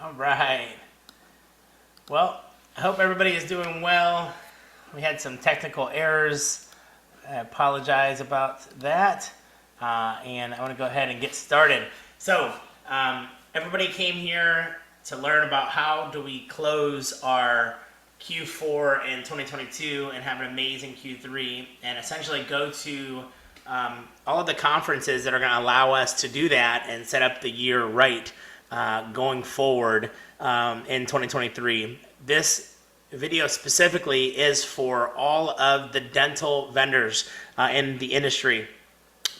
All right. Well, I hope everybody is doing well. We had some technical errors. I apologize about that. And I want to go ahead and get started. So, everybody came here to learn about how do we close our Q4 in 2022 and have an amazing Q3 and essentially go to all of the conferences that are going to allow us to do that and set up the year right going forward in 2023. This video specifically is for all of the dental vendors in the industry.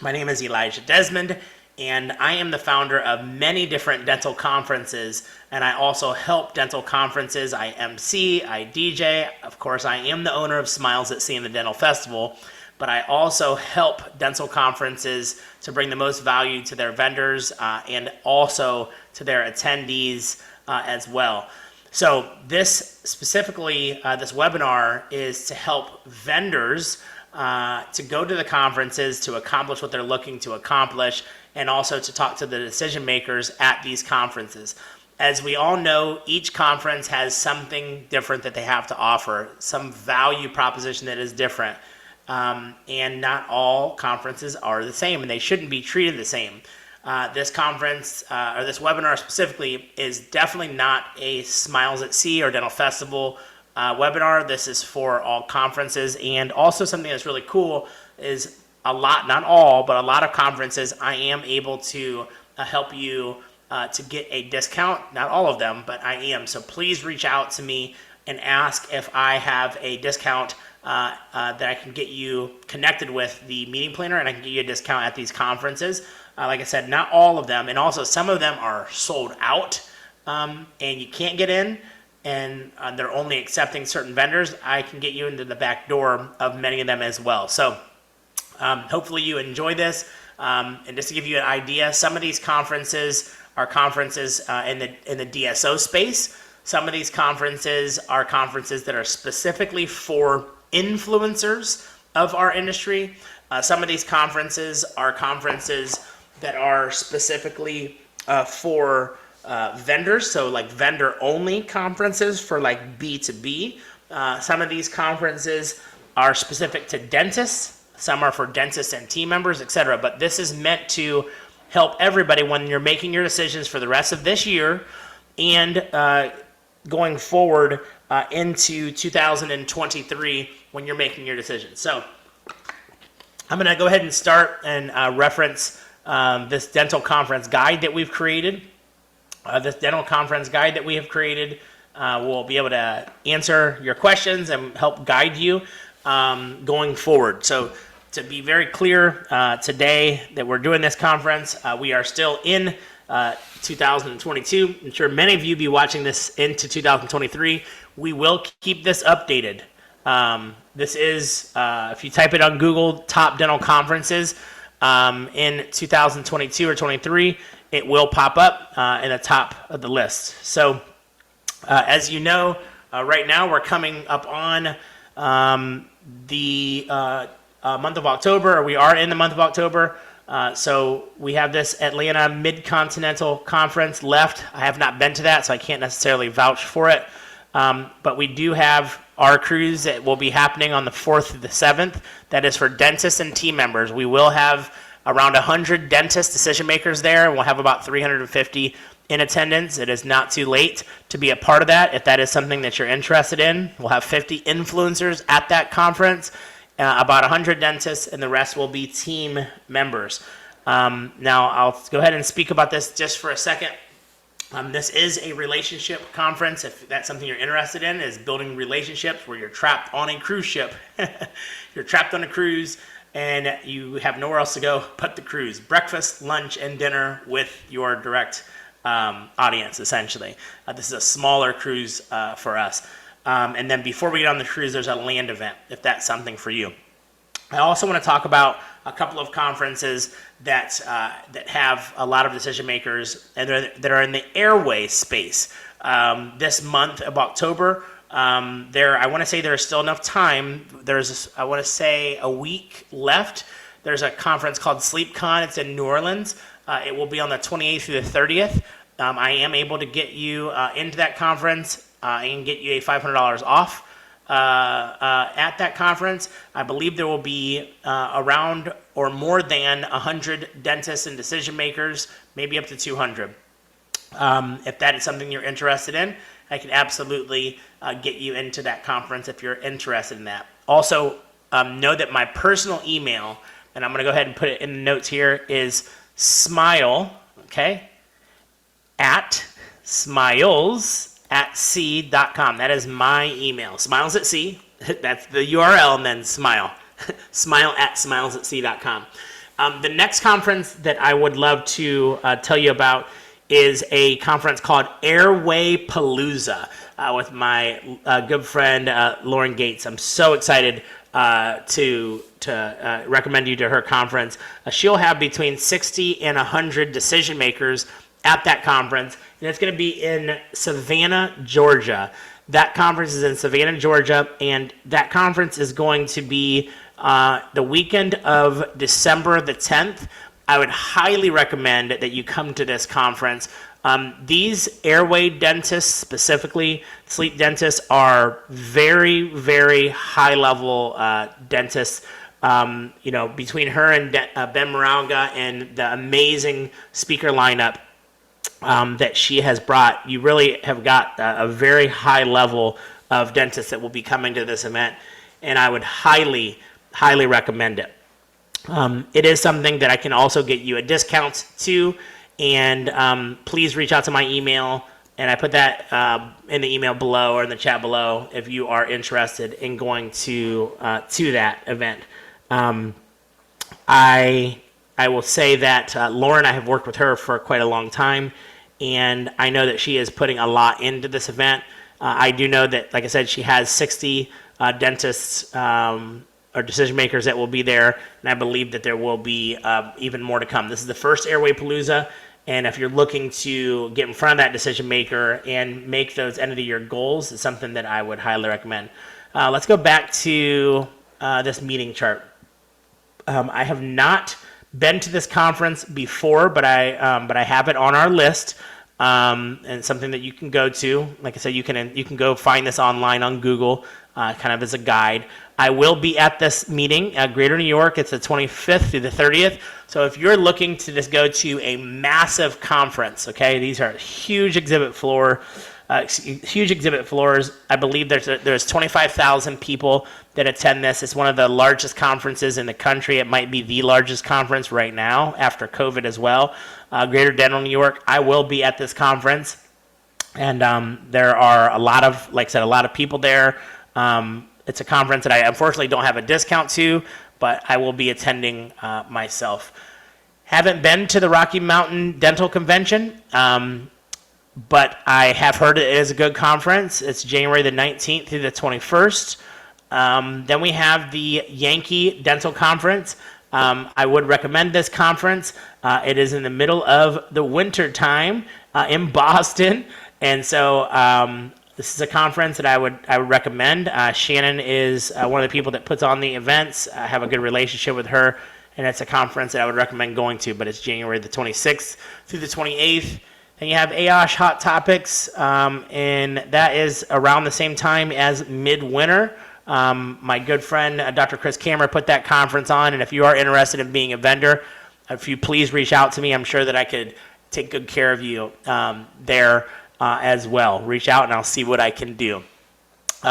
My name is Elijah Desmond, and I am the founder of many different dental conferences, and I also help dental conferences. I MC, I DJ. Of course, I am the owner of Smiles at Sea and the Dental Festival, but I also help dental conferences to bring the most value to their vendors and also to their attendees as well. So this specifically, this webinar is to help vendors to go to the conferences to accomplish what they're looking to accomplish, and also to talk to the decision makers at these conferences. As we all know, each conference has something different that they have to offer, some value proposition that is different. And not all conferences are the same, and they shouldn't be treated the same. This conference, or this webinar specifically, is definitely not a Smiles at Sea or Dental Festival webinar. This is for all conferences, and also something that's really cool is a lot, not all, but a lot of conferences, I am able to help you to get a discount. Not all of them, but I am. So please reach out to me and ask if I have a discount that I can get you connected with the meeting planner, and I can get you a discount at these conferences. Like I said, not all of them, and also some of them are sold out, and you can't get in, and they're only accepting certain vendors. I can get you into the back door of many of them as well. So hopefully you enjoy this. And just to give you an idea, some of these conferences are conferences in the DSO space. Some of these conferences are conferences that are specifically for influencers of our industry. Some of these conferences are conferences that are specifically for vendors, so like vendor-only conferences for like B2B. Some of these conferences are specific to dentists. Some are for dentists and team members, etc. But this is meant to help everybody when you're making your decisions for the rest of this year and going forward into 2023 when you're making your decisions. So I'm going to go ahead and start and reference this dental conference guide that we've created. This dental conference guide that we have created will be able to answer your questions and help guide you going forward. So to be very clear, today that we're doing this conference, we are still in 2022. I'm sure many of you be watching this into 2023. We will keep this updated. This is, if you type it on Google, top dental conferences in 2022 or 23, it will pop up in the top of the list. So as you know, right now we're coming up on the month of October, or we are in the month of October. So we have this Atlanta Mid-Continental Conference left. I have not been to that, so I can't necessarily vouch for it. But we do have our cruise that will be happening on the 4th to the 7th. That is for dentists and team members. We will have around 100 dentist decision makers there, and we'll have about 350 in attendance. It is not too late to be a part of that if that is something that you're interested in. We'll have 50 influencers at that conference, about 100 dentists, and the rest will be team members. Now, I'll go ahead and speak about this just for a second. This is a relationship conference. If that's something you're interested in, is building relationships where you're trapped on a cruise ship. You're trapped on a cruise, and you have nowhere else to go but the cruise. Breakfast, lunch, and dinner with your direct audience, essentially. This is a smaller cruise for us. And then before we get on the cruise, there's a land event, if that's something for you. I also want to talk about a couple of conferences that have a lot of decision makers and that are in the airway space. This month of October, I want to say there's still enough time. I want to say a week left. There's a conference called SleepCon. It's in New Orleans. It will be on the 28th through the 30th. I am able to get you into that conference and get you a $500 off at that conference. I believe there will be around or more than 100 dentists and decision makers, maybe up to 200. If that is something you're interested in, I can absolutely get you into that conference if you're interested in that. Also, know that my personal email, and I'm going to go ahead and put it in the notes here, is smile, okay, at smilesatc.com. That is my email. Smiles at C. That's the URL, and then smile. Smile at smilesatc.com. The next conference that I would love to tell you about is a conference called Airway Palooza with my good friend Lauren Gates. I'm so excited to recommend you to her conference. She'll have between 60 and 100 decision makers at that conference, and it's going to be in Savannah, Georgia. That conference is in Savannah, Georgia, and that conference is going to be the weekend of December the 10th. I would highly recommend that you come to this conference. These airway dentists, specifically sleep dentists, are very, very high-level dentists. Between her and Ben Moraga and the amazing speaker lineup that she has brought, you really have got a very high level of dentists that will be coming to this event, and I would highly, highly recommend it. It is something that I can also get you a discount to, and please reach out to my email, and I put that in the email below or in the chat below if you are interested in going to that event. I will say that Lauren, I have worked with her for quite a long time, and I know that she is putting a lot into this event. I do know that, like I said, she has 60 dentists or decision makers that will be there, and I believe that there will be even more to come. This is the first Airway Palooza, and if you're looking to get in front of that decision maker and make those end of the year goals, it's something that I would highly recommend. Let's go back to this meeting chart. I have not been to this conference before, but I have it on our list, and something that you can go to. Like I said, you can go find this online on Google, kind of as a guide. I will be at this meeting at Greater New York. It's the 25th through the 30th. So if you're looking to just go to a massive conference, okay, these are huge exhibit floors. I believe there's 25,000 people that attend this. It's one of the largest conferences in the country. It might be the largest conference right now after COVID as well. Greater Dental New York. I will be at this conference, and there are a lot of people there. It's a conference that I unfortunately don't have a discount to, but I will be attending myself. Haven't been to the Rocky Mountain Dental Convention, but I have heard it is a good conference. It's January the 19th through the 21st. Then we have the Yankee Dental Conference. I would recommend this conference. It is in the middle of the winter time in Boston, and so this is a conference that I would recommend. Shannon is one of the people that puts on the events. I have a good relationship with her, and it's a conference that I would recommend going to, but it's January the 26th through the 28th. Then you have AAOSH Hot Topics, and that is around the same time as Midwinter. My good friend, Dr. Chris Cameron, put that conference on, and if you are interested in being a vendor, if you please reach out to me, I'm sure that I could take good care of you there as well. Reach out, and I'll see what I can do.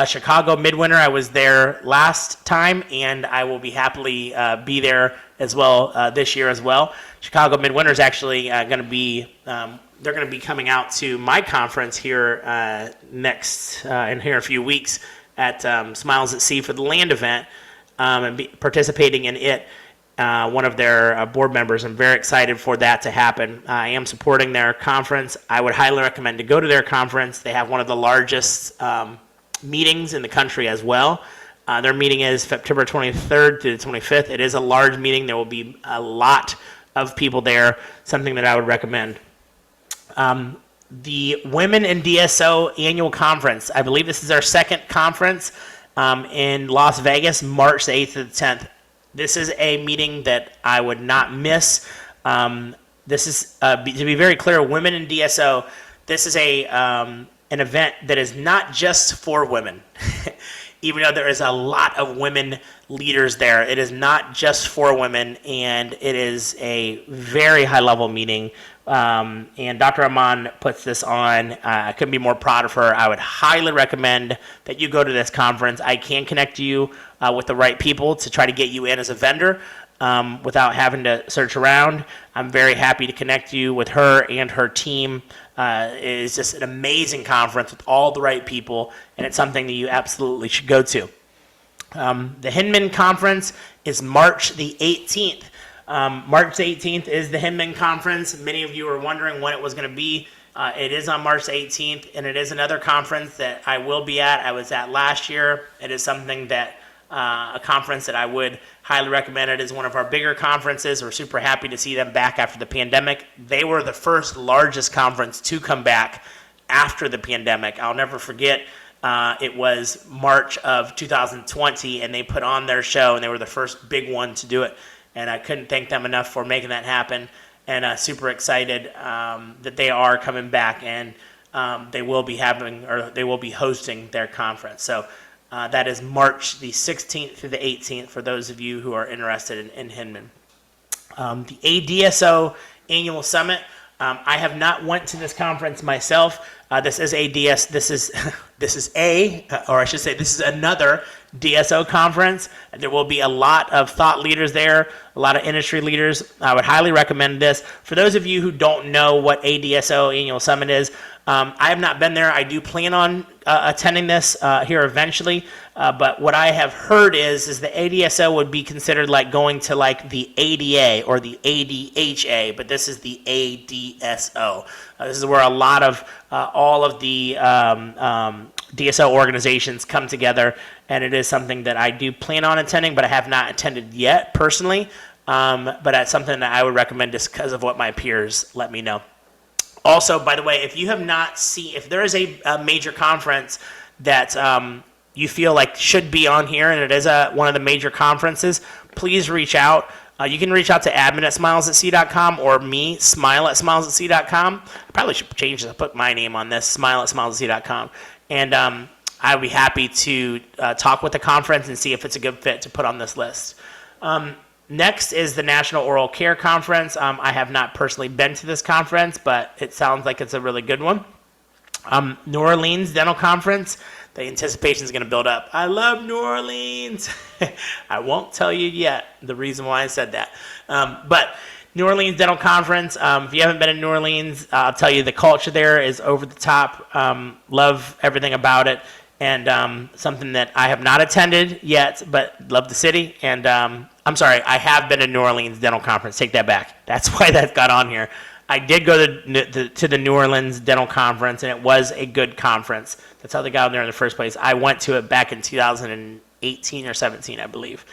Chicago Midwinter, I was there last time, and I will be happily be there as well this year as well. Chicago Midwinter is actually going to be they're going to be coming out to my conference here in a few weeks at Smiles at Sea for the land event, and be participating in it. One of their board members. I'm very excited for that to happen. I am supporting their conference. I would highly recommend to go to their conference. They have one of the largest meetings in the country as well. Their meeting is September 23rd to the 25th. It is a large meeting. There will be a lot of people there, something that I would recommend. The Women in DSO Annual Conference. I believe this is our second conference in Las Vegas, March the 8th to the 10th. This is a meeting that I would not miss. This is, to be very clear, Women in DSO, this is an event that is not just for women. Even though there is a lot of women leaders there, it is not just for women, and it is a very high-level meeting. And Dr. Aman puts this on. I couldn't be more proud of her. I would highly recommend that you go to this conference. I can connect you with the right people to try to get you in as a vendor without having to search around. I'm very happy to connect you with her and her team. It is just an amazing conference with all the right people, and it's something that you absolutely should go to. The Hinman Conference is March the 18th. March 18th is the Hinman Conference. Many of you are wondering when it was going to be. It is on March 18th, and it is another conference that I will be at. I was at last year. It is something that a conference that I would highly recommend. It is one of our bigger conferences. We're super happy to see them back after the pandemic. They were the first largest conference to come back after the pandemic. I'll never forget, it was March of 2020, and they put on their show, and they were the first big one to do it. And I couldn't thank them enough for making that happen. And super excited that they are coming back, and they will be hosting their conference. So that is March the 16th through the 18th for those of you who are interested in Hinman. The ADSO Annual Summit. I have not went to this conference myself. This is this is another DSO conference. There will be a lot of thought leaders there, a lot of industry leaders. I would highly recommend this. For those of you who don't know what ADSO Annual Summit is, I have not been there. I do plan on attending this here eventually, but what I have heard is the ADSO would be considered like going to like the ADA or the ADHA, but this is the ADSO. This is where a lot of all of the DSO organizations come together, and it is something that I do plan on attending, but I have not attended yet personally. But that's something that I would recommend just because of what my peers let me know. Also, by the way, if you have not seen, if there is a major conference that you feel like should be on here, and it is one of the major conferences, please reach out. You can reach out to admin@smilesatc.com or me, smile@smilesatc.com. I probably should change this, put my name on this, smile@smilesatc.com. And I would be happy to talk with the conference and see if it's a good fit to put on this list. Next is the National Oral Care Conference. I have not personally been to this conference, but it sounds like it's a really good one. New Orleans Dental Conference. The anticipation is going to build up. I love New Orleans. I won't tell you yet the reason why I said that. But New Orleans Dental Conference. If you haven't been in New Orleans, I'll tell you the culture there is over the top. Love everything about it. And something that I have not attended yet, but love the city. And I'm sorry, I have been to New Orleans Dental Conference. Take that back. That's why that got on here. I did go to the New Orleans Dental Conference, and it was a good conference. That's how they got on there in the first place. I went to it back in 2018 or 17, I believe.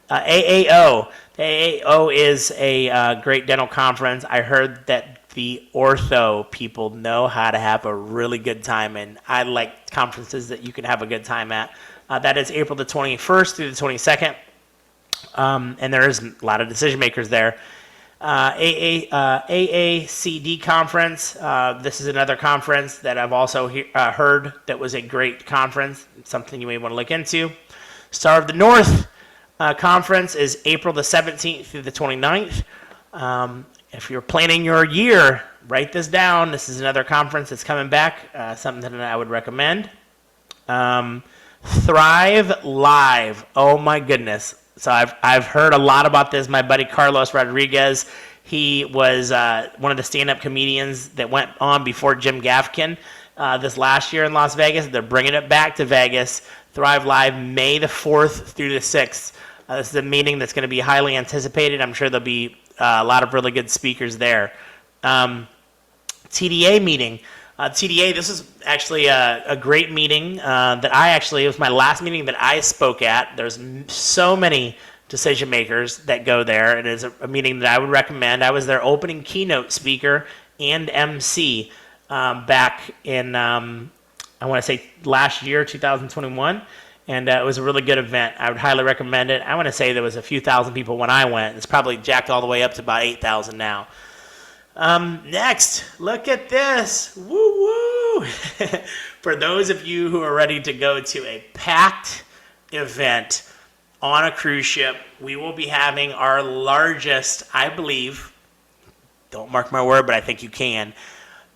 AAO. The AAO is a great dental conference. I heard that the ortho people know how to have a really good time, and I like conferences that you can have a good time at. That is April the 21st through the 22nd, and there is a lot of decision makers there. AACD Conference. This is another conference that I've also heard that was a great conference, something you may want to look into. Star of the North Conference is April the 17th through the 29th. If you're planning your year, write this down. This is another conference that's coming back, something that I would recommend. ThriveLive. Oh my goodness. So I've heard a lot about this. My buddy Carlos Rodriguez, he was one of the stand-up comedians that went on before Jim Gaffigan this last year in Las Vegas. They're bringing it back to Vegas. ThriveLive, May the 4th through the 6th. This is a meeting that's going to be highly anticipated. I'm sure there'll be a lot of really good speakers there. TDA Meeting. TDA, this is actually a great meeting that it was my last meeting that I spoke at. There's so many decision makers that go there. It is a meeting that I would recommend. I was their opening keynote speaker and MC back in, I want to say last year, 2021. And it was a really good event. I would highly recommend it. I want to say there was a few thousand people when I went. It's probably jacked all the way up to about 8,000 now. Next, look at this. Woo woo. For those of you who are ready to go to a packed event on a cruise ship, we will be having our largest, I believe, don't mark my word, but I think you can,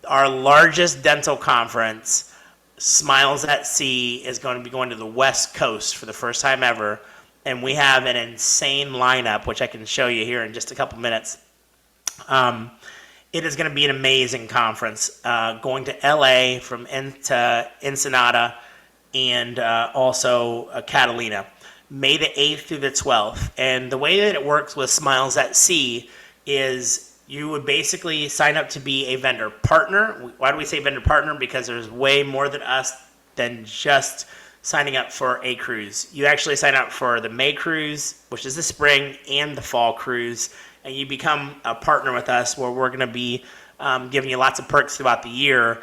our largest dental conference, Smiles at Sea, is going to be going to the West Coast for the first time ever. And we have an insane lineup, which I can show you here in just a couple minutes. It is going to be an amazing conference, going to LA from to Ensenada and also Catalina, May the 8th through the 12th. And the way that it works with Smiles at Sea is you would basically sign up to be a vendor partner. Why do we say vendor partner? Because there's way more than us than just signing up for a cruise. You actually sign up for the May cruise, which is the spring, and the fall cruise, and you become a partner with us where we're going to be giving you lots of perks throughout the year.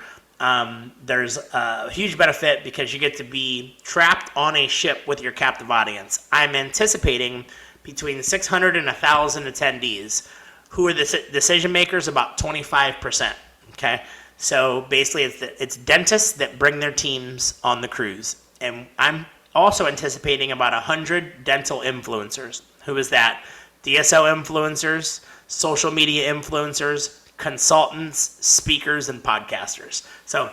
There's a huge benefit because you get to be trapped on a ship with your captive audience. I'm anticipating between 600 and 1,000 attendees. Who are the decision makers? About 25%. Okay, so basically it's dentists that bring their teams on the cruise. And I'm also anticipating about 100 dental influencers. Who is that? DSO influencers, social media influencers, consultants, speakers, and podcasters. So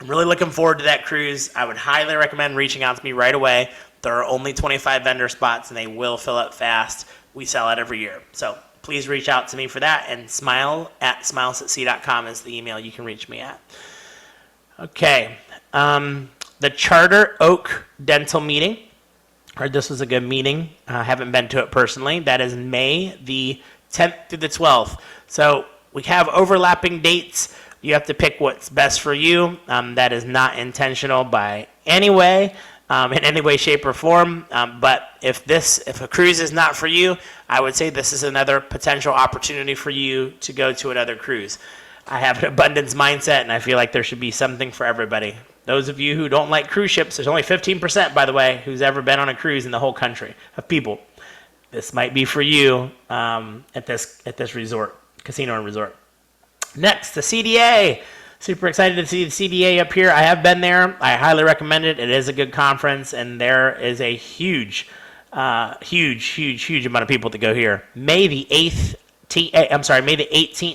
I'm really looking forward to that cruise. I would highly recommend reaching out to me right away. There are only 25 vendor spots, and they will fill up fast. We sell out every year. So please reach out to me for that. And smile@smilesatsea.com is the email you can reach me at. Okay. The Charter Oak Dental Meeting. Heard this was a good meeting. I haven't been to it personally. That is May the 10th through the 12th. So we have overlapping dates. You have to pick what's best for you. That is not intentional by any way, in any way, shape, or form. But if a cruise is not for you, I would say this is another potential opportunity for you to go to another cruise. I have an abundance mindset, and I feel like there should be something for everybody. Those of you who don't like cruise ships, there's only 15%, by the way, who's ever been on a cruise in the whole country of people. This might be for you at this resort, casino and resort. Next, the CDA. Super excited to see the CDA up here. I have been there. I highly recommend it. It is a good conference, and there is a huge amount of people to go here. May the 18th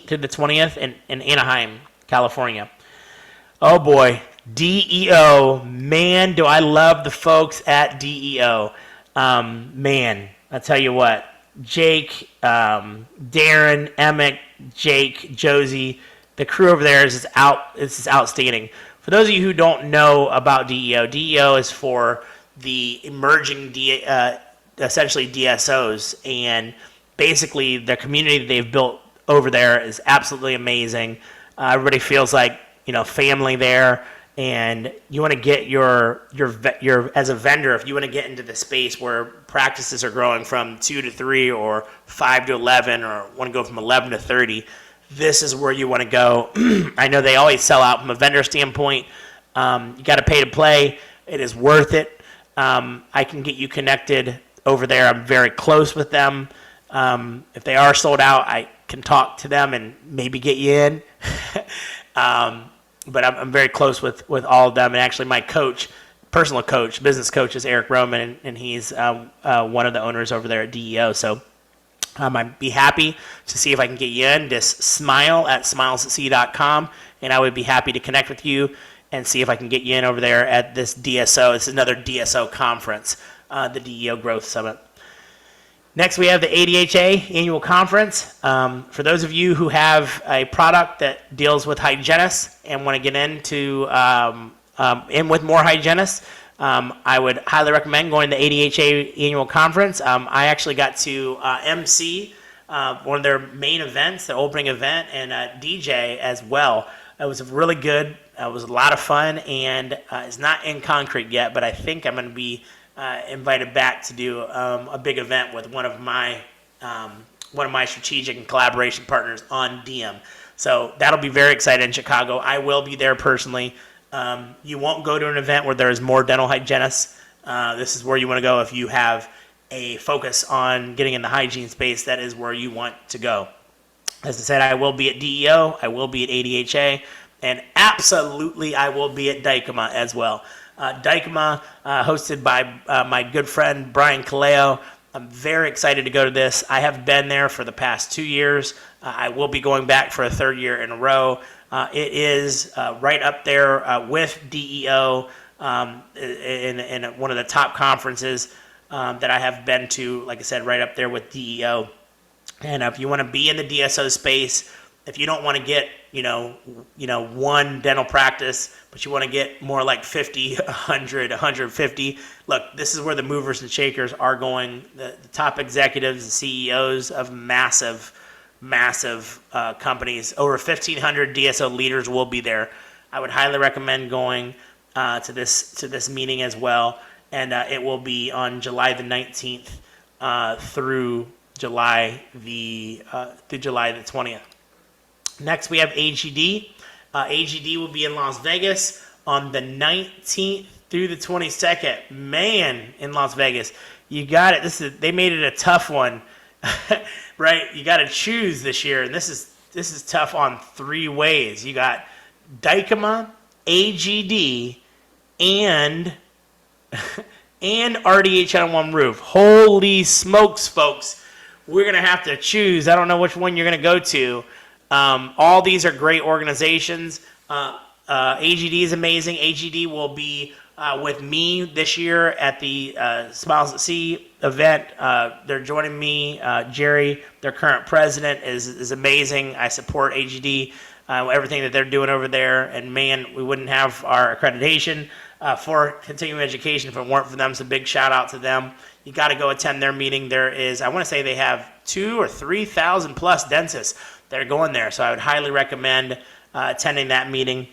to the 20th in Anaheim, California. Oh boy. DEO, man, do I love the folks at DEO. Man, I tell you what, Jake, Darren, Emmett, Jake, Josie, the crew over there is outstanding. For those of you who don't know about DEO, DEO is for the emerging, essentially DSOs, and basically the community that they've built over there is absolutely amazing. Everybody feels like family there. And you want to get your as a vendor, if you want to get into the space where practices are growing from 2 to 3 or 5 to 11 or want to go from 11 to 30, this is where you want to go. I know they always sell out from a vendor standpoint. You got to pay to play. It is worth it. I can get you connected over there. I'm very close with them. If they are sold out, I can talk to them and maybe get you in. But I'm very close with all of them. And actually my coach, personal coach, business coach is Eric Roman, and he's one of the owners over there at DEO. So I'd be happy to see if I can get you in. Just smile@smilesatsea.com, and I would be happy to connect with you and see if I can get you in over there at this DSO. This is another DSO conference, the DEO Growth Summit. Next, we have the ADHA Annual Conference. For those of you who have a product that deals with hygienists and want to get into in with more hygienists, I would highly recommend going to the ADHA Annual Conference. I actually got to MC one of their main events, their opening event, and DJ as well. It was really good. It was a lot of fun, and it's not in concrete yet, but I think I'm going to be invited back to do a big event with one of my strategic and collaboration partners on DM. So that'll be very exciting in Chicago. I will be there personally. You won't go to an event where there's more dental hygienists. This is where you want to go if you have a focus on getting in the hygiene space. That is where you want to go. As I said, I will be at DEO, I will be at ADHA, and absolutely I will be at DICOMA as well. DICOMA, hosted by my good friend Brian Kaleo. I'm very excited to go to this. I have been there for the past 2 years. I will be going back for a third year in a row. It is right up there with DEO in one of the top conferences that I have been to, like I said, right up there with DEO. And if you want to be in the DSO space, if you don't want to get, one dental practice, but you want to get more like 50, 100, 150, look, this is where the movers and shakers are going. The top executives, the CEOs of massive companies, over 1,500 DSO leaders will be there. I would highly recommend going to this meeting as well. And it will be on July the 19th through July the 20th. Next, we have AGD. AGD will be in Las Vegas on the 19th through the 22nd. Man, in Las Vegas, you got it. They made it a tough one, right? You got to choose this year, and this is tough on 3 ways. You got DICOMA, AGD, and RDH on one roof. Holy smokes, folks. We're going to have to choose. I don't know which one you're going to go to. All these are great organizations. AGD is amazing. AGD will be with me this year at the Smiles at Sea event. They're joining me. Jerry, their current president, is amazing. I support AGD, everything that they're doing over there. And man, we wouldn't have our accreditation for continuing education if it weren't for them. So big shout out to them. You got to go attend their meeting. There is, I want to say they have 2,000 or 3,000 plus dentists that are going there. So I would highly recommend attending that meeting.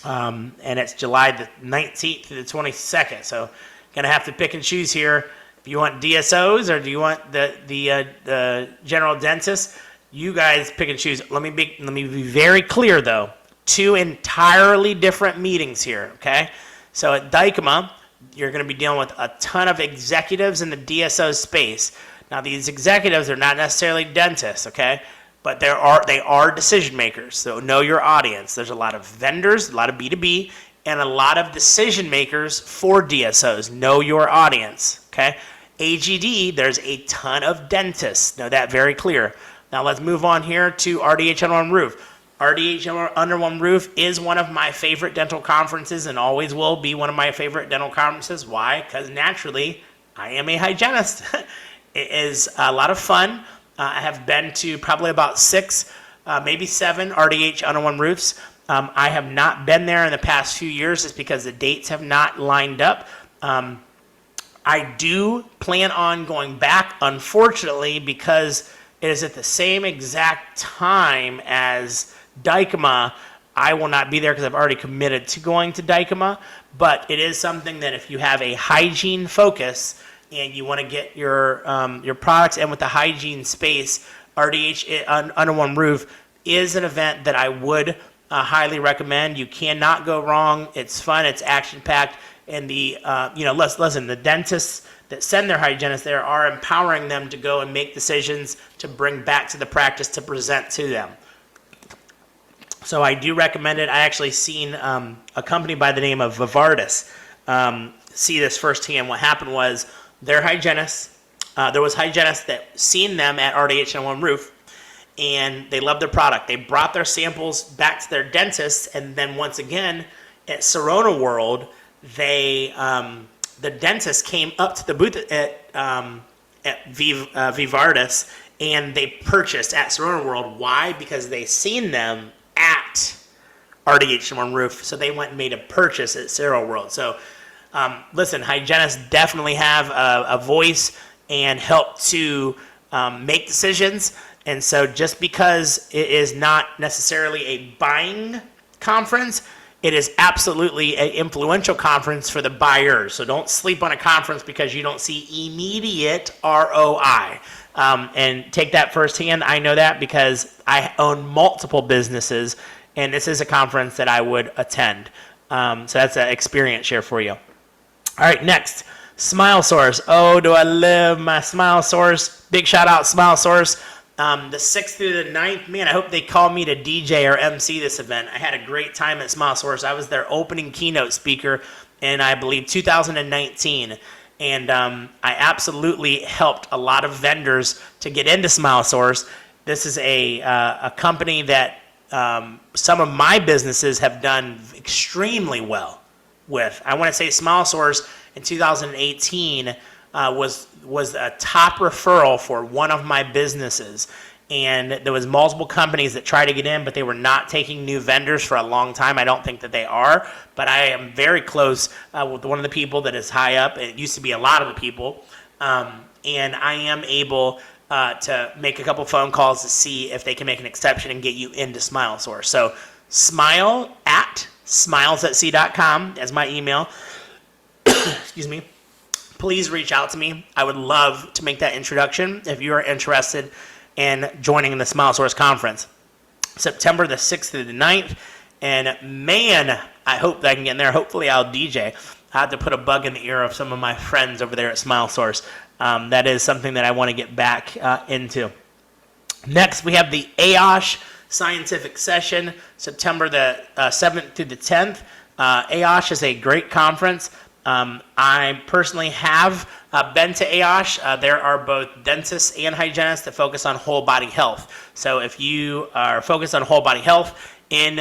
And it's July the 19th to the 22nd. So going to have to pick and choose here. If you want DSOs or do you want the general dentist, you guys pick and choose. Let me be very clear though. 2 entirely different meetings here. Okay. So at DICOMA, you're going to be dealing with a ton of executives in the DSO space. Now, these executives are not necessarily dentists, okay? But they are decision makers. So know your audience. There's a lot of vendors, a lot of B2B, and a lot of decision makers for DSOs. Know your audience, okay? AGD, there's a ton of dentists. Know that very clear. Now, let's move on here to RDH on one roof. RDH Under One Roof is one of my favorite dental conferences and always will be one of my favorite dental conferences. Why? Because naturally, I am a hygienist. It is a lot of fun. I have been to probably about 6, maybe 7 RDH Under One Roofs. I have not been there in the past few years just because the dates have not lined up. I do plan on going back, unfortunately, because it is at the same exact time as DICOMA. I will not be there because I've already committed to going to DICOMA, but it is something that if you have a hygiene focus and you want to get your products in with the hygiene space, RDH Under One Roof is an event that I would highly recommend. You cannot go wrong. It's fun. It's action-packed. And listen, the dentists that send their hygienists there are empowering them to go and make decisions to bring back to the practice to present to them. So I do recommend it. I actually seen a company by the name of Vivardis see this firsthand. What happened was their hygienists, there was hygienists that seen them at RDH on One Roof, and they loved their product. They brought their samples back to their dentists, and then once again at Serona World, the dentist came up to the booth at Vivardis, and they purchased at Serona World. Why? Because they seen them at RDH on One Roof, so they went and made a purchase at Serona World. So listen, hygienists definitely have a voice and help to make decisions. And so just because it is not necessarily a buying conference, it is absolutely an influential conference for the buyers. So don't sleep on a conference because you don't see immediate ROI. And take that firsthand. I know that because I own multiple businesses, and this is a conference that I would attend. So that's an experience share for you. All right, next, Smile Source. Oh, do I love my Smile Source. Big shout out, Smile Source. The 6th through the 9th, man, I hope they call me to DJ or MC this event. I had a great time at SmileSource. I was their opening keynote speaker in, I believe, 2019. And I absolutely helped a lot of vendors to get into SmileSource. This is a company that some of my businesses have done extremely well with. I want to say SmileSource in 2018 was a top referral for one of my businesses. And there was multiple companies that tried to get in, but they were not taking new vendors for a long time. I don't think that they are, but I am very close with one of the people that is high up. It used to be a lot of the people. And I am able to make a couple phone calls to see if they can make an exception and get you into SmileSource. So smilesatc.com as my email. Excuse me. Please reach out to me. I would love to make that introduction if you are interested in joining the SmileSource conference. September the 6th through the 9th. And man, I hope that I can get in there. Hopefully I'll DJ. I have to put a bug in the ear of some of my friends over there at SmileSource. That is something that I want to get back into. Next, we have the AAOSH Scientific Session, September the 7th through the 10th. AAOSH is a great conference. I personally have been to AAOSH. There are both dentists and hygienists that focus on whole body health. So if you are focused on whole body health in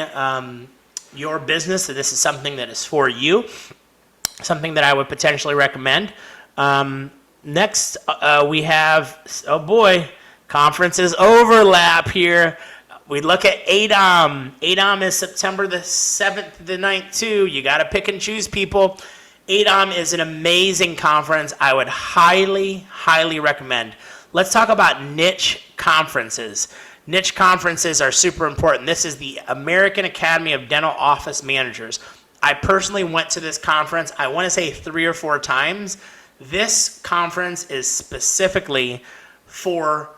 your business, this is something that is for you, something that I would potentially recommend. Next, we have, oh boy, conferences overlap here. We look at ADOM. ADOM is September the 7th to the 9th too. You got to pick and choose, people. ADOM is an amazing conference. I would highly, highly recommend. Let's talk about niche conferences. Niche conferences are super important. This is the American Academy of Dental Office Managers. I personally went to this conference, I want to say 3 or 4 times. This conference is specifically for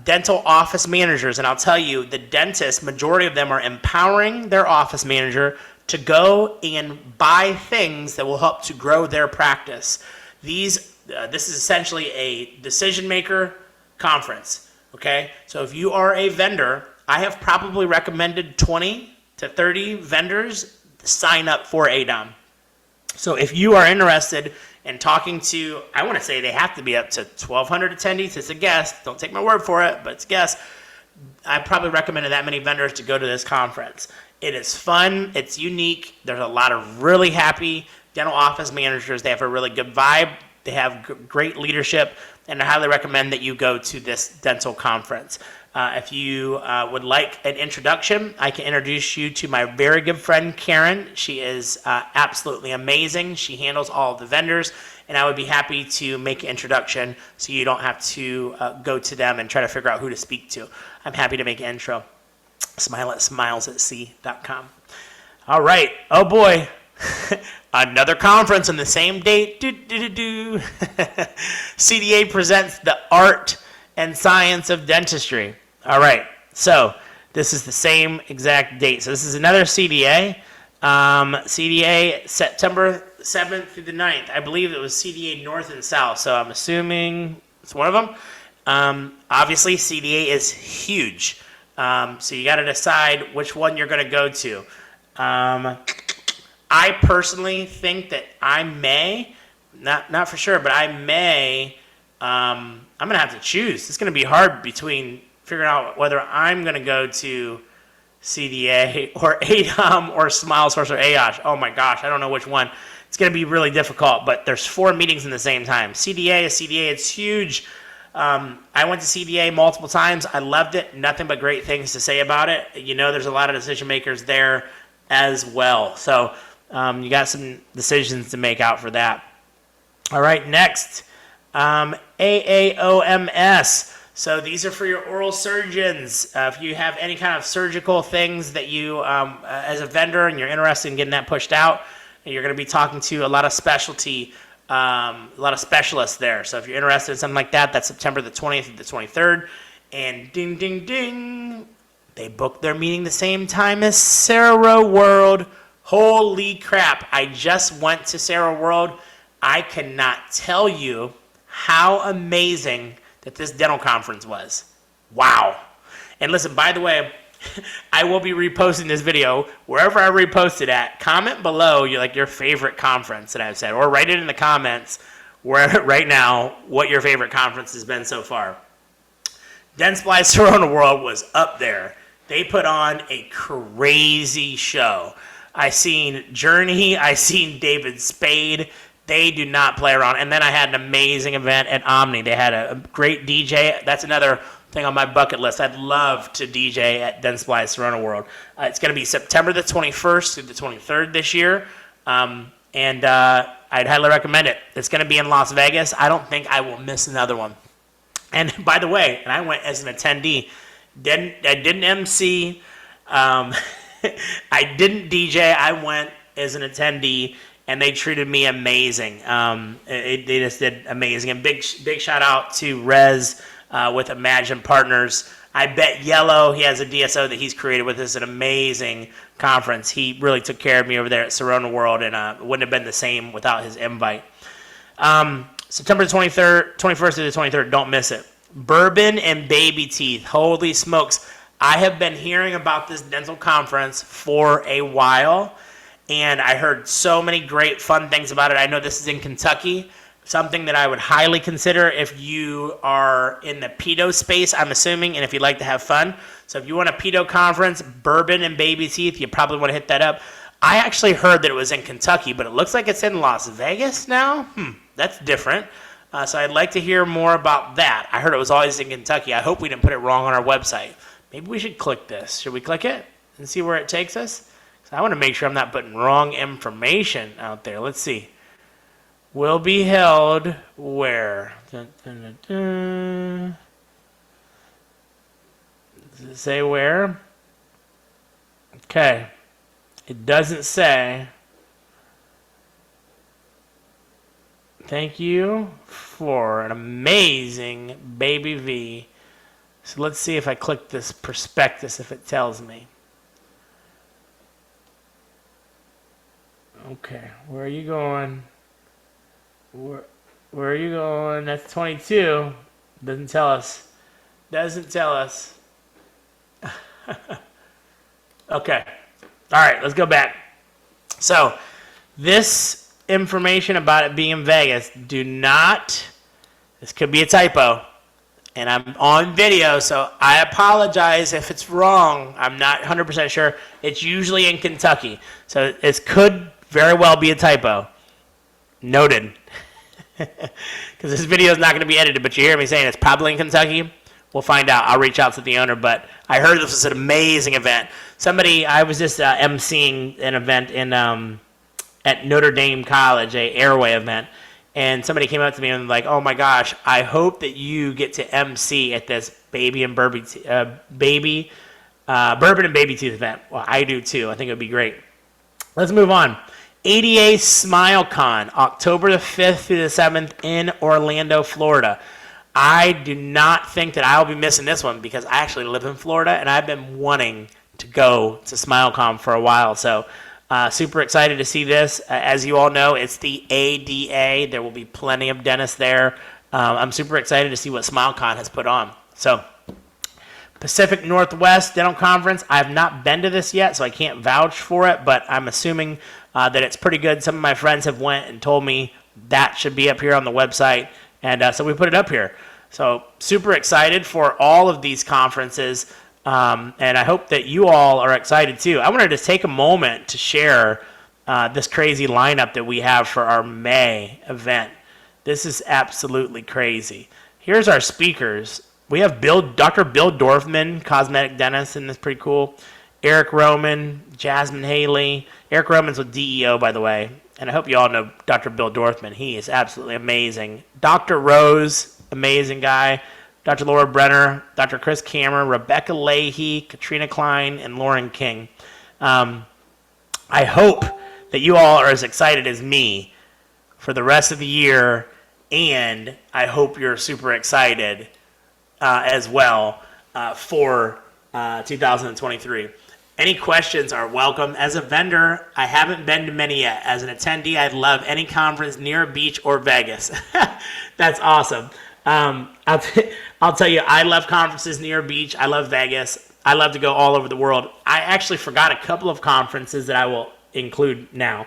dental office managers. And I'll tell you, the dentists, majority of them are empowering their office manager to go and buy things that will help to grow their practice. This is essentially a decision maker conference, okay? So if you are a vendor, I have probably recommended 20 to 30 vendors sign up for ADOM. So if you are interested in talking to, I want to say they have to be up to 1,200 attendees. It's a guess. Don't take my word for it, but it's a guess. I probably recommended that many vendors to go to this conference. It is fun. It's unique. There's a lot of really happy dental office managers. They have a really good vibe. They have great leadership, and I highly recommend that you go to this dental conference. If you would like an introduction, I can introduce you to my very good friend, Karen. She is absolutely amazing. She handles all of the vendors, and I would be happy to make an introduction so you don't have to go to them and try to figure out who to speak to. I'm happy to make an intro. Smile at smilesatc.com. All right. Oh, boy. Another conference on the same date. CDA presents the Art and Science of Dentistry. All right. So this is the same exact date. So this is another CDA. CDA September 7th through the 9th. I believe it was CDA North and South. So I'm assuming it's one of them. Obviously, CDA is huge. So you got to decide which one you're going to go to. I personally think that I may, not for sure, but I may, I'm going to have to choose. It's going to be hard between figuring out whether I'm going to go to CDA or ADOM or SmileSource or AAOSH. Oh my gosh, I don't know which one. It's going to be really difficult, but there's 4 meetings in the same time. CDA is CDA. It's huge. I went to CDA multiple times. I loved it. Nothing but great things to say about it. You know, there's a lot of decision makers there as well. So you got some decisions to make out for that. All right, next, AAOMS. So these are for your oral surgeons. If you have any kind of surgical things that you, as a vendor, and you're interested in getting that pushed out, you're going to be talking to a lot of specialty a lot of specialists there. So if you're interested in something like that, that's September the 20th to the 23rd. And ding, ding, ding, they booked their meeting the same time as Sarah World. Holy crap. I just went to Sarah World. I cannot tell you how amazing that this dental conference was. Wow. And listen, by the way, I will be reposting this video wherever I repost it at. Comment below your favorite conference that I've said, or write it in the comments where right now what your favorite conference has been so far. Dentsply Sirona World was up there. They put on a crazy show. I seen Journey. I seen David Spade. They do not play around. And then I had an amazing event at Omni. They had a great DJ. That's another thing on my bucket list. I'd love to DJ at Dentsply Sirona World. It's going to be September the 21st through the 23rd this year. And I'd highly recommend it. It's going to be in Las Vegas. I don't think I will miss another one. And by the way, and I went as an attendee. I didn't MC. I didn't DJ. I went as an attendee, and they treated me amazing. They just did amazing. And big shout out to Rez with Imagine Partners. I bet Yellow, he has a DSO that he's created with this, an amazing conference. He really took care of me over there at Sirona World, and it wouldn't have been the same without his invite. September 23rd, 21st to the 23rd, don't miss it. Bourbon and Baby Teeth. Holy smokes. I have been hearing about this dental conference for a while, and I heard so many great fun things about it. I know this is in Kentucky, something that I would highly consider if you are in the pedo space, I'm assuming, and if you'd like to have fun. So if you want a pedo conference, Bourbon and Baby Teeth, you probably want to hit that up. I actually heard that it was in Kentucky, but it looks like it's in Las Vegas now. That's different. So I'd like to hear more about that. I heard it was always in Kentucky. I hope we didn't put it wrong on our website. Maybe we should click this. Should we click it and see where it takes us? So I want to make sure I'm not putting wrong information out there. Let's see. Will be held where? Dun, dun, dun, dun. Does it say where? Okay. It doesn't say. Thank you for an amazing Baby V. So let's see if I click this prospectus, if it tells me. Okay, where are you going? Where are you going? That's 22. Doesn't tell us. Doesn't tell us. Okay. All right, let's go back. So this information about it being in Vegas, this could be a typo, and I'm on video, so I apologize if it's wrong. I'm not 100% sure. It's usually in Kentucky, so it could very well be a typo. Noted. Because this video is not going to be edited, but you hear me saying it's probably in Kentucky. We'll find out. I'll reach out to the owner, but I heard this was an amazing event. I was just emceeing an event at Notre Dame College, a Airway event, and somebody came up to me and was like, "Oh my gosh, I hope that you get to MC at this Bourbon and Baby Teeth event." Well, I do too. I think it would be great. Let's move on. ADA SmileCon, October the 5th through the 7th in Orlando, Florida. I do not think that I'll be missing this one because I actually live in Florida and I've been wanting to go to SmileCon for a while. So super excited to see this. As you all know, it's the ADA. There will be plenty of dentists there. I'm super excited to see what SmileCon has put on. So Pacific Northwest Dental Conference. I have not been to this yet, so I can't vouch for it, but I'm assuming that it's pretty good. Some of my friends have went and told me that should be up here on the website, and so we put it up here. So super excited for all of these conferences, and I hope that you all are excited too. I wanted to take a moment to share this crazy lineup that we have for our May event. This is absolutely crazy. Here's our speakers. We have Dr. Bill Dorfman, cosmetic dentist, and that's pretty cool. Eric Roman, Jasmine Haley. Eric Roman's with DEO, by the way. And I hope you all know Dr. Bill Dorfman. He is absolutely amazing. Dr. Rose, amazing guy. Dr. Laura Brenner, Dr. Chris Cameron, Rebecca Leahy, Katrina Klein, and Lauren King. I hope that you all are as excited as me for the rest of the year, and I hope you're super excited as well for 2023. Any questions are welcome. As a vendor, I haven't been to many yet. As an attendee, I'd love any conference near a beach or Vegas. That's awesome. I'll tell you, I love conferences near a beach. I love Vegas. I love to go all over the world. I actually forgot a couple of conferences that I will include now.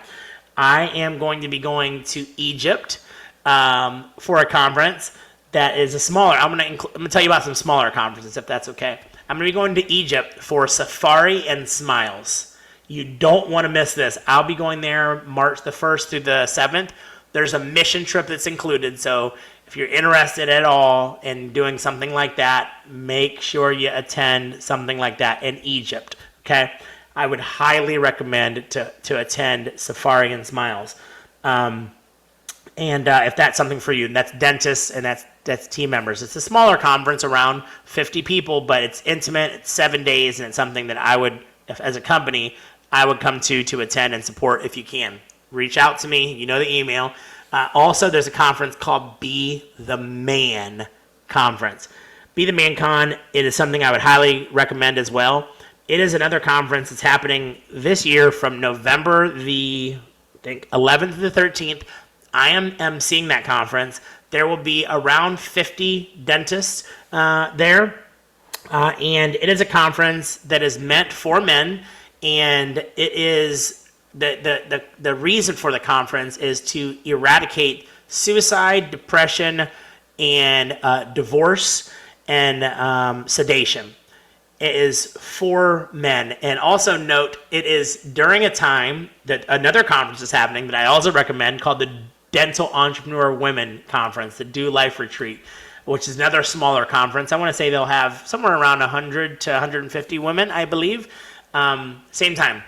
I am going to be going to Egypt for a conference that is a smaller. I'm going to tell you about some smaller conferences, if that's okay. I'm going to be going to Egypt for Safari and Smiles. You don't want to miss this. I'll be going there March the 1st through the 7th. There's a mission trip that's included, so if you're interested at all in doing something like that, make sure you attend something like that in Egypt, okay? I would highly recommend to attend Safari and Smiles. If that's something for you, and that's dentists and that's team members. It's a smaller conference, around 50 people, but it's intimate, it's 7 days, and it's something that I would, as a company, I would come to attend and support if you can. Reach out to me, you know the email. Also, there's a conference called Be the Man Conference. Be the Man Con, it is something I would highly recommend as well. It is another conference that's happening this year from November the 11th to the 13th. I am emceeing that conference. There will be around 50 dentists there. And it is a conference that is meant for men, and it is the reason for the conference is to eradicate suicide, depression, and divorce and sedation. It is for men. And also note, it is during a time that another conference is happening that I also recommend called the Dental Entrepreneur Women Conference, the Do Life Retreat, which is another smaller conference. I want to say they'll have somewhere around 100 to 150 women, I believe. Same time.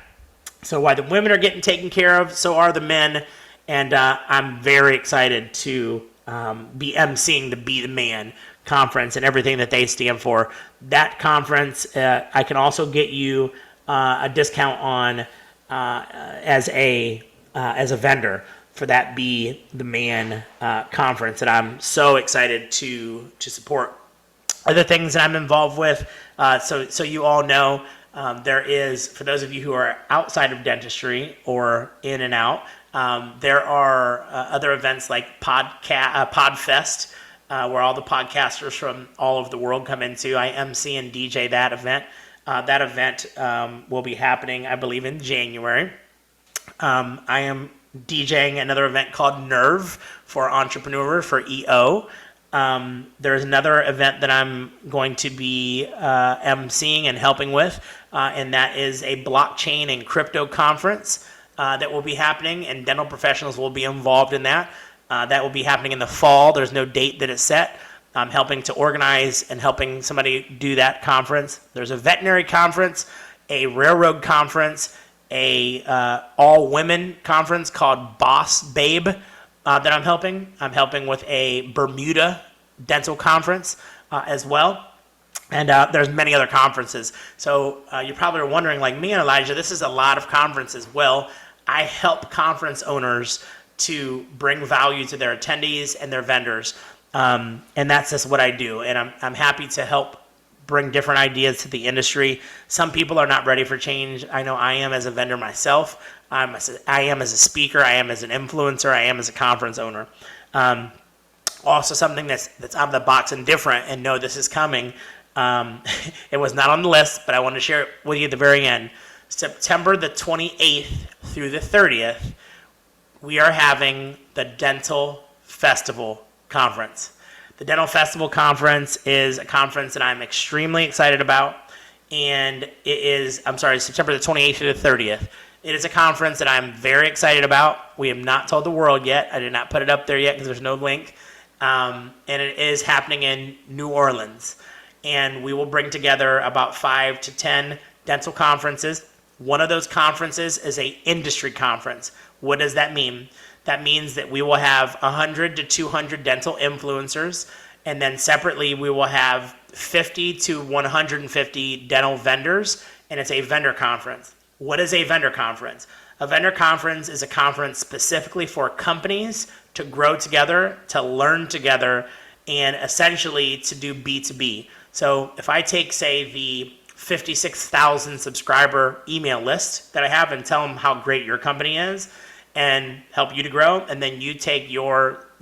So while the women are getting taken care of, so are the men. And I'm very excited to be emceeing the Be the Man conference and everything that they stand for. That conference, I can also get you a discount on as a vendor for that Be the Man conference that I'm so excited to support. Other things that I'm involved with, so you all know, there is, for those of you who are outside of dentistry or in and out, there are other events like PodFest, where all the podcasters from all over the world come into. I MC and DJ that event. That event will be happening, I believe, in January. I am DJing another event called Nerve for Entrepreneur for EO. There's another event that I'm going to be emceeing and helping with, and that is a blockchain and crypto conference that will be happening, and dental professionals will be involved in that. That will be happening in the fall. There's no date that is set. I'm helping to organize and helping somebody do that conference. There's a veterinary conference, a railroad conference, a all-women conference called Boss Babe that I'm helping. I'm helping with a Bermuda dental conference as well. And there's many other conferences. So you probably are wondering, like me and Elijah, this is a lot of conferences. Well, I help conference owners to bring value to their attendees and their vendors. And that's just what I do. And I'm happy to help bring different ideas to the industry. Some people are not ready for change. I know I am as a vendor myself. I am as a speaker. I am as an influencer. I am as a conference owner. Also something that's out of the box and different, and know this is coming. It was not on the list, but I want to share it with you at the very end. September the 28th through the 30th, we are having the Dental Festival Conference. The Dental Festival Conference is a conference that I'm extremely excited about, and it is, September the 28th through the 30th. It is a conference that I'm very excited about. We have not told the world yet. I did not put it up there yet because there's no link. And it is happening in New Orleans. And we will bring together about 5 to 10 dental conferences. One of those conferences is an industry conference. What does that mean? That means that we will have 100 to 200 dental influencers, and then separately we will have 50 to 150 dental vendors, and it's a vendor conference. What is a vendor conference? A vendor conference is a conference specifically for companies to grow together, to learn together, and essentially to do B2B. So if I take, say, the 56,000 subscriber email list that I have and tell them how great your company is and help you to grow, and then you take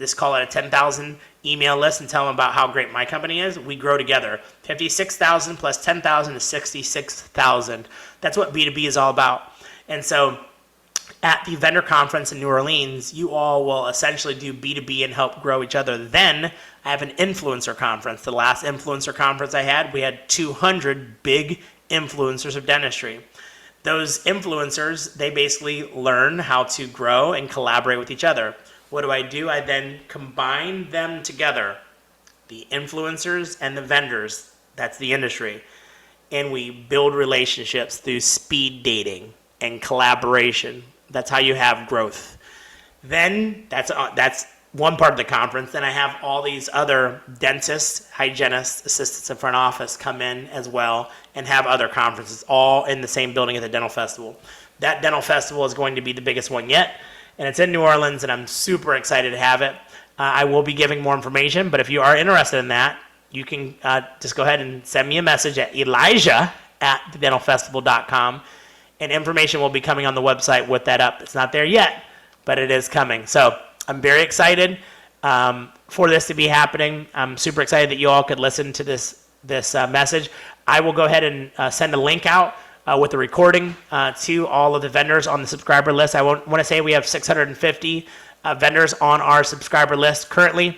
just call it a 10,000 email list and tell them about how great my company is. We grow together. 56,000 plus 10,000 is 66,000. That's what B2B is all about. And so at the vendor conference in New Orleans, you all will essentially do B2B and help grow each other. Then I have an influencer conference. The last influencer conference I had, we had 200 big influencers of dentistry. Those influencers, they basically learn how to grow and collaborate with each other. What do? I then combine them together, the influencers and the vendors, that's the industry, and we build relationships through speed dating and collaboration. That's how you have growth. Then that's one part of the conference. Then I have all these other dentists, hygienists, assistants in front office come in as well and have other conferences all in the same building at the dental festival. That dental festival is going to be the biggest one yet, and it's in New Orleans, and I'm super excited to have it. I will be giving more information, but if you are interested in that, you can just go ahead and send me a message at elijah@thedentalfestival.com, and information will be coming on the website with that up. It's not there yet, but it is coming. So I'm very excited for this to be happening. I'm super excited that you all could listen to this message. I will go ahead and send a link out with a recording to all of the vendors on the subscriber list. I want to say we have 650 vendors on our subscriber list currently.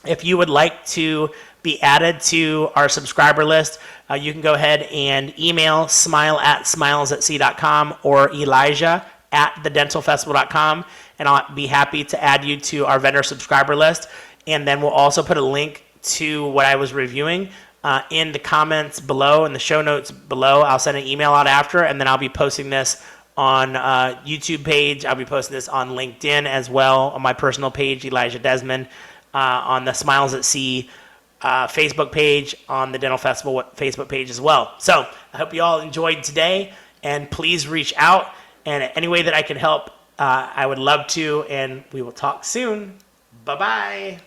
If you would like to be added to our subscriber list, you can go ahead and email smile@smilesatc.com or elijah@thedentalfestival.com, and I'll be happy to add you to our vendor subscriber list. And then we'll also put a link to what I was reviewing in the comments below, in the show notes below. I'll send an email out after, and then I'll be posting this on YouTube page. I'll be posting this on LinkedIn as well, on my personal page, Elijah Desmond, on the Smiles at Sea Facebook page, on the Dental Festival Facebook page as well. So I hope you all enjoyed today, and please reach out. And any way that I can help, I would love to, and we will talk soon. Bye-bye.